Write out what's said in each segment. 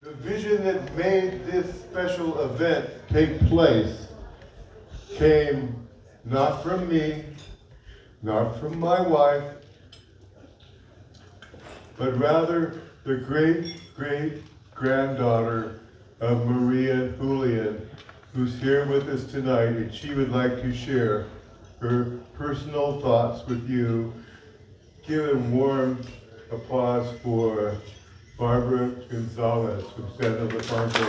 The vision that made this special event take place came not from me, not from my wife, but rather the great-great-granddaughter of Maria Julian, who's here with us tonight, and she would like to share her personal thoughts with you. Give a warm applause for Barbara Gonzalez from San Ildefonso.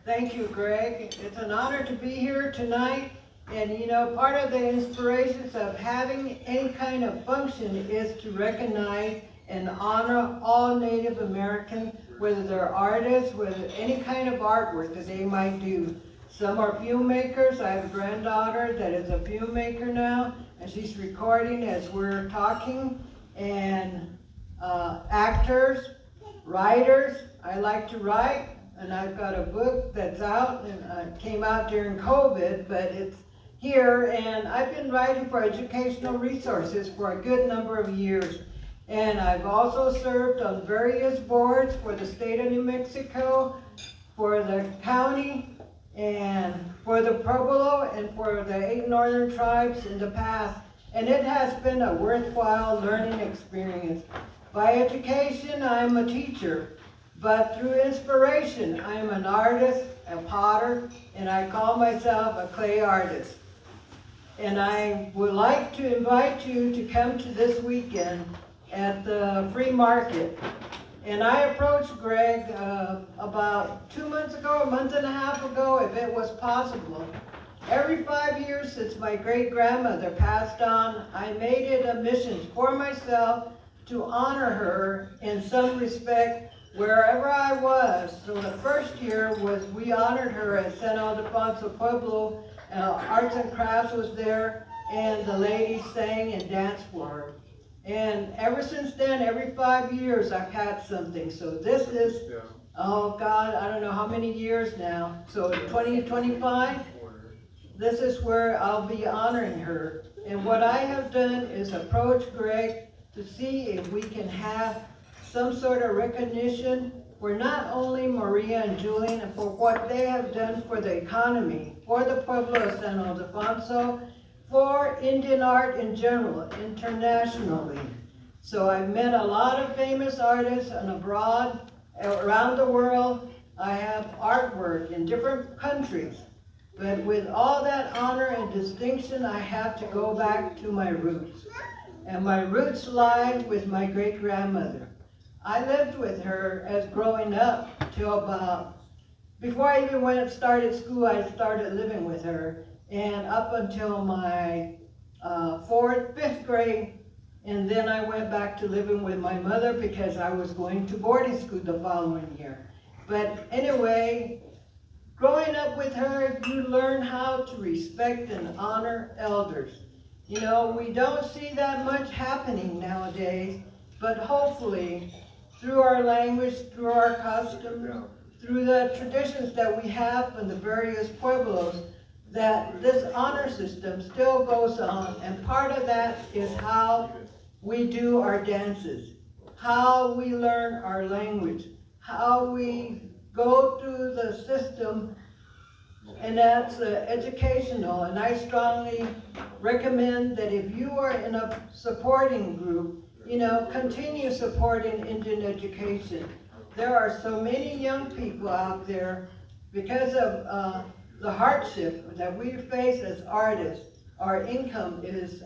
Thank you, Greg. It's an honor to be here tonight. And you know, part of the inspirations of having any kind of function is to recognize and honor all Native Americans, whether they're artists, whether any kind of artwork that they might do. Some are film makers. I have a granddaughter that is a film maker now, and she's recording as we're talking. And actors, writers. I like to write, and I've got a book that's out, and it came out during COVID, but it's here, and I've been writing for educational resources for a good number of years. And I've also served on various boards for the state of New Mexico, for the county, and for the Pueblo, and for the 8 northern tribes in the past. And it has been a worthwhile learning experience. By education, I'm a teacher, but through inspiration, I'm an artist, a potter, and I call myself a clay artist. And I would like to invite you to come to this weekend at the free market. And I approached Greg about 2 months ago, a month and a half ago, if it was possible. Every 5 years since my great-grandmother passed on, I made it a mission for myself to honor her in some respect wherever I was. So the first year was we honored her at San Ildefonso Pueblo. Arts and Crafts was there, and the ladies sang and danced for her. And ever since then, every 5 years, I've had something. So this is, oh God, I don't know how many years now. So 2025, this is where I'll be honoring her. And what I have done is approach Greg to see if we can have some sort of recognition for not only Maria and Julian and for what they have done for the economy, for the Pueblo of San Ildefonso, for Indian art in general, internationally. So I've met a lot of famous artists and abroad, around the world. I have artwork in different countries. But with all that honor and distinction, I have to go back to my roots. And my roots lie with my great-grandmother. I lived with her as growing up till about, before I even started school, I started living with her. And up until my 5th grade, and then I went back to living with my mother because I was going to boarding school the following year. But anyway, growing up with her, you learn how to respect and honor elders. You know, we don't see that much happening nowadays, but hopefully, through our language, through our customs, through the traditions that we have in the various pueblos, that this honor system still goes on. And part of that is how we do our dances, how we learn our language, how we go through the system, and that's educational. And I strongly recommend that if you are in a supporting group, you know, continue supporting Indian education. There are so many young people out there because of the hardship that we face as artists. Our income is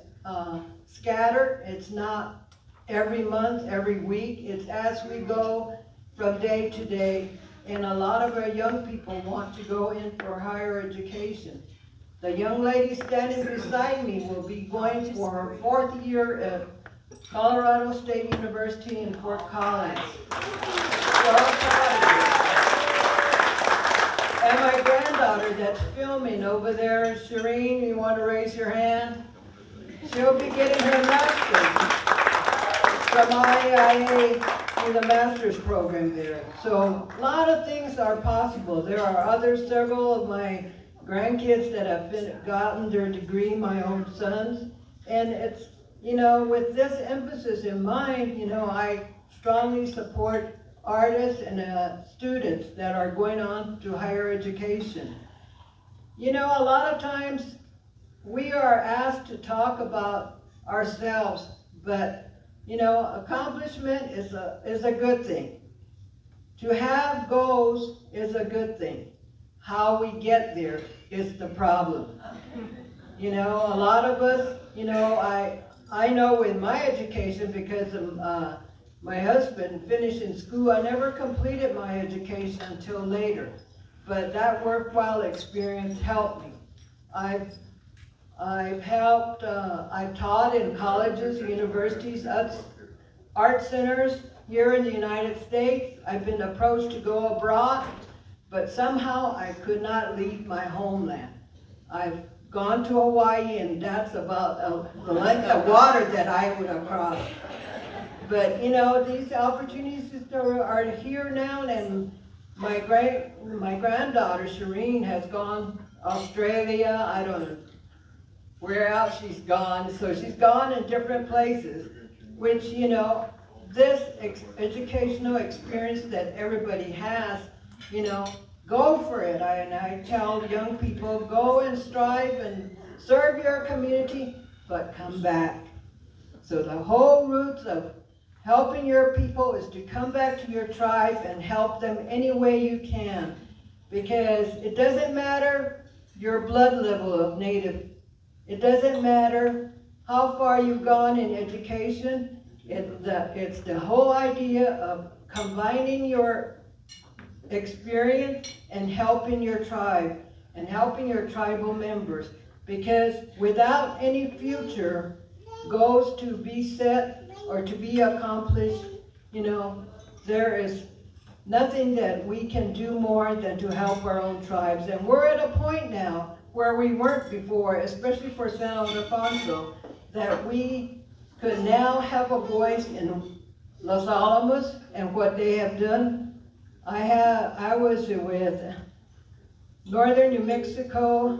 scattered. It's not every month, every week. It's as we go from day to day. And a lot of our young people want to go in for higher education. The young lady standing beside me will be going for her 4th year at Colorado State University in Fort Collins. So and my granddaughter that's filming over there, Shireen, you want to raise your hand? She'll be getting her master's from IIA in the master's program there. So a lot of things are possible. There are several of my grandkids that have gotten their degree, my own sons. And it's, you know, with this emphasis in mind, you know, I strongly support artists and students that are going on to higher education. You know, a lot of times we are asked to talk about ourselves, but, you know, accomplishment is a good thing. To have goals is a good thing. How we get there is the problem. You know, a lot of us, you know, I know in my education, because of my husband finishing school, I never completed my education until later. But that worthwhile experience helped me. I've taught in colleges, universities, art centers here in the United States. I've been approached to go abroad, but somehow I could not leave my homeland. I've gone to Hawaii, and that's about the length of water that I would have crossed. But you know, these opportunities are here now, and my granddaughter Shireen has gone Australia. I don't know where else she's gone. So she's gone in different places, which, you know, this educational experience that everybody has, you know, go for it. And I tell young people, go and strive and serve your community, but come back. So the whole roots of helping your people is to come back to your tribe and help them any way you can. Because it doesn't matter your blood level of Native. It doesn't matter how far you've gone in education. It's the whole idea of combining your experience and helping your tribe and helping your tribal members. Because without any future goals to be set or to be accomplished, you know, there is nothing that we can do more than to help our own tribes. And we're at a point now where we weren't before, especially for San Ildefonso, that we could now have a voice in Los Alamos and what they have done. I was with Northern New Mexico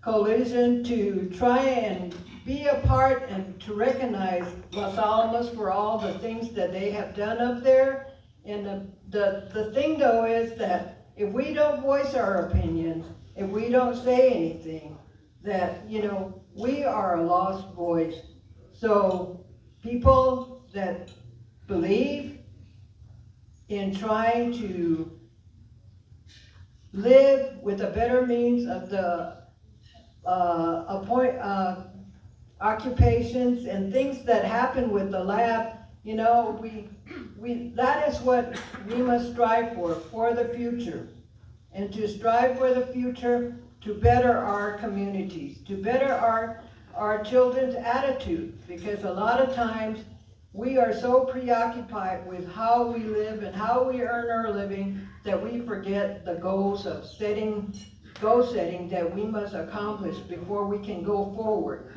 coalition to try and be a part and to recognize Los Alamos for all the things that they have done up there. And the thing though is that if we don't voice our opinions, if we don't say anything, that, you know, we are a lost voice. So people that believe in trying to live with a better means of the occupations and things that happen with the lab, you know, that is what we must strive for the future. And to strive for the future to better our communities, to better our children's attitude. Because a lot of times we are so preoccupied with how we live and how we earn our living that we forget the goals of goal setting that we must accomplish before we can go forward.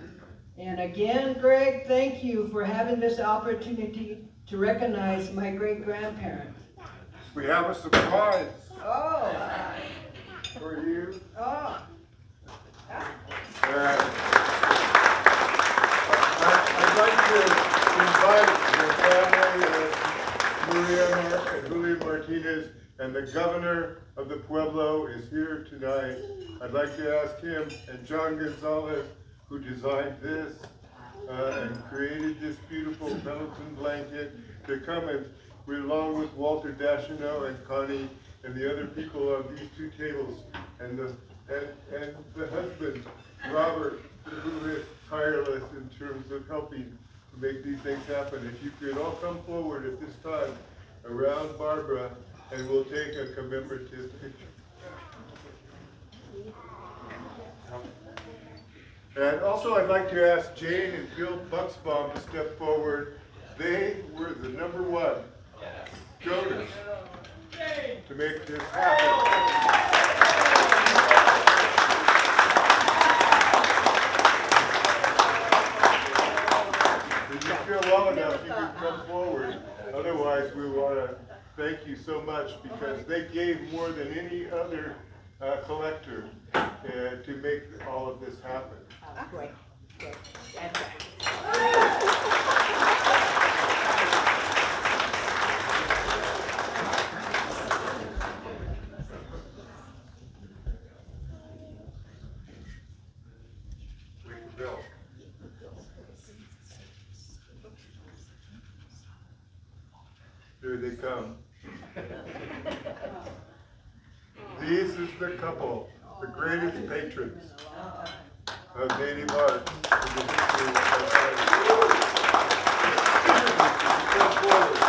And again, Greg, thank you for having this opportunity to recognize my great-grandparents. We have a surprise Oh. for you. Oh. I'd like to invite the family, Maria and Julio Martinez, and the governor of the Pueblo is here tonight. I'd like to ask him and John Gonzalez, who designed this and created this beautiful Pendleton blanket, to come and, along with Walter Dacheneau and Connie and the other people on these two tables, and the husband, Robert, who is tireless in terms of helping to make these things happen. If you could all come forward at this time around Barbara, and we'll take a commemorative picture. And also I'd like to ask Jane and Phil Bucksbaum to step forward. They were the #1 donors to make this happen. If you feel well enough, you can come forward. Otherwise, we want to thank you so much, because they gave more than any other collector to make all of this happen. Oh, great. Good. That's right. Bill. Here they come. This is the couple, the greatest patrons of native art in the history of our country. Come forward.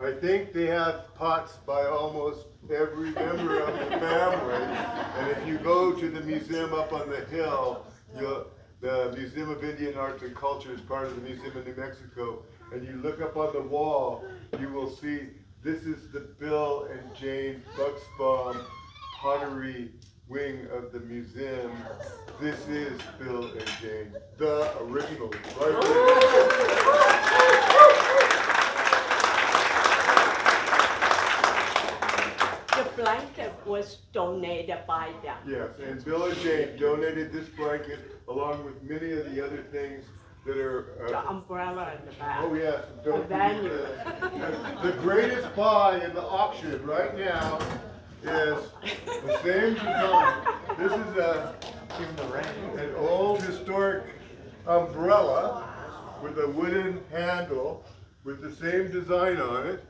I think they have pots by almost every member of the family. And if you go to the museum up on the hill, the Museum of Indian Arts and Culture is part of the Museum of New Mexico, and you look up on the wall, you will see this is the Bill and Jane Buxbaum pottery wing of the museum. This is Bill and Jane, the original, right there. The blanket was donated by them. Yes, and Bill and Jane donated this blanket along with many of the other things that are. The umbrella in the back. Oh yes, don't The forget venue. the greatest buy in the auction right now is the same design. This is an old historic umbrella with a wooden handle with the same design on it,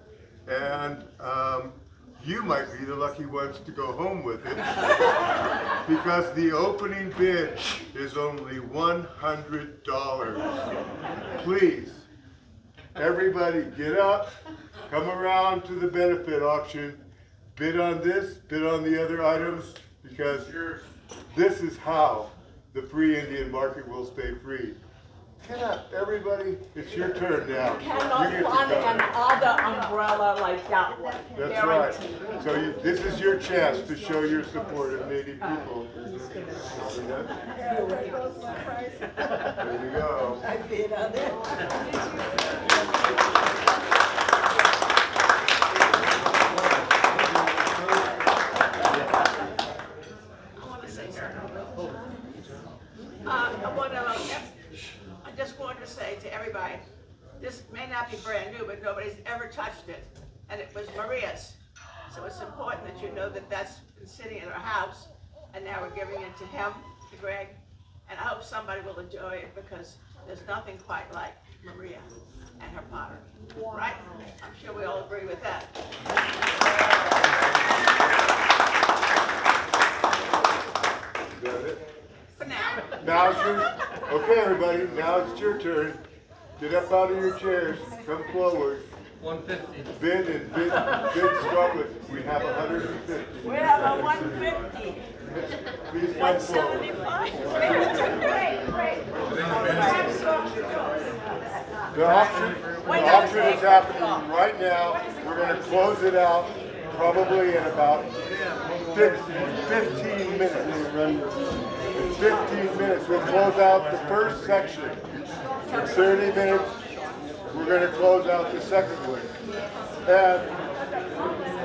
and you might be the lucky ones to go home with it because the opening bid is only $100. Please, everybody get up, come around to the benefit auction, bid on this, bid on the other items, because this is how the free Indian market will stay free. Get up, everybody. It's your turn now. Cannot You get to find come. another umbrella like that one. That's Guaranteed. right. So this is your chance to show your support of Native people. There you go. I bid on it. I just wanted to say to everybody, this may not be brand new, but nobody's ever touched it, and it was Maria's. So it's important that you know that that's been sitting in our house, and now we're giving it to him, to Greg, and I hope somebody will enjoy it because there's nothing quite like Maria and her pottery, right? I'm sure we all agree with that. Is that it? For now. Now it's your, okay everybody, now it's your turn. Get up out of your chairs, come forward. 150. Bid and bid start with, we have 150. We have a 150. Please come forward. 175. The auction is happening right now. We're going to close it out probably in about 15 minutes. In 15 minutes, we'll close out the first section. In 30 minutes, we're going to close out the second one. And